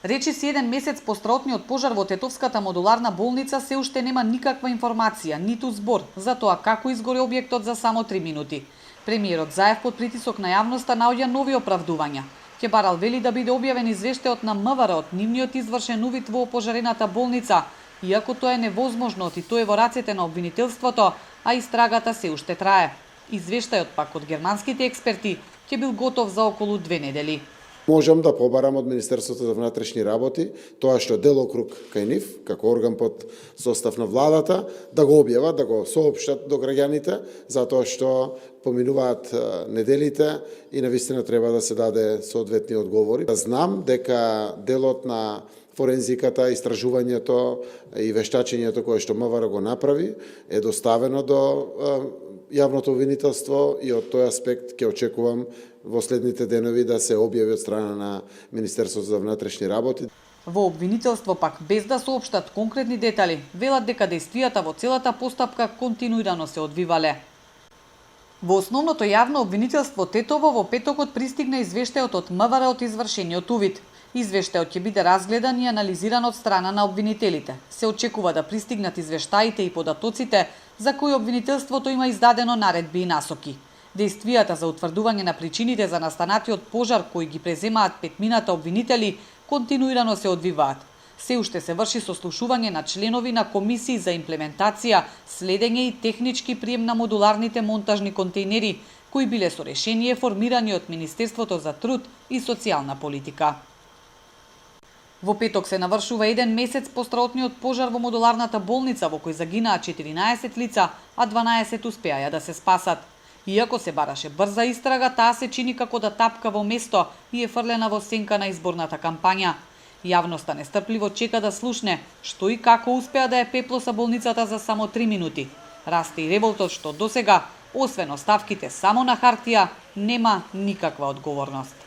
Речиси еден месец по страотниот пожар во Тетовската модуларна болница се уште нема никаква информација, ниту збор за тоа како изгори објектот за само 3 минути. Премиерот Заев под притисок на јавноста наоѓа нови оправдувања. Ќебарал вели да биде објавен извештајот на МВР од нивниот извршен увид во опожарената болница, иако тоа е невозможно и тоа е во рацете на обвинителството, а истрагата се уште трае. Извештајот пак од германските експерти ќе бил готов за околу 2 недели. Можам да побарам од Министерството за внатрешни работи тоа што делокруг кај нив, како орган под состав на владата, да го објават, да го соопштат до граѓаните, затоа што поминуваат неделите и навистина треба да се даде соодветни одговори. Знам дека делот на форензиката, истражувањето и вештачењето кое што МВР го направи е доставено до јавното обвинителство и од тој аспект ќе очекувам во следните денови да се објави од страна на Министерството за внатрешни работи. Во обвинителство пак, без да соопштат конкретни детали, велат дека действијата во целата постапка континуирано се одвивале. Во основното јавно обвинителство Тетово во петокот пристигна извештајот од МВР од извршениот увид. Извештајот ќе биде разгледан и анализиран од страна на обвинителите. Се очекува да пристигнат извештаите и податоците за кои обвинителството има издадено наредби и насоки. Действијата за утврдување на причините за настанатиот пожар кои ги преземаат петмината обвинители континуирано се одвиваат. Се уште се врши сослушување на членови на комисии за имплементација, следење и технички прием на модуларните монтажни контейнери, кои биле со решение формирани од Министерството за труд и социјална политика. Во петок се навршува еден месец по страотниот пожар во модуларната болница во кој загинаа 14 лица, а 12 успеаја да се спасат. Иако се бараше брза истрага, таа се чини како да тапка во место и е фрлена во сенка на изборната кампања. Јавноста нестрпливо чека да слушне што и како успеа да ја пеплоса болницата за само 3 минути. Расте и револтот што досега, освен оставките само на хартија, нема никаква одговорност.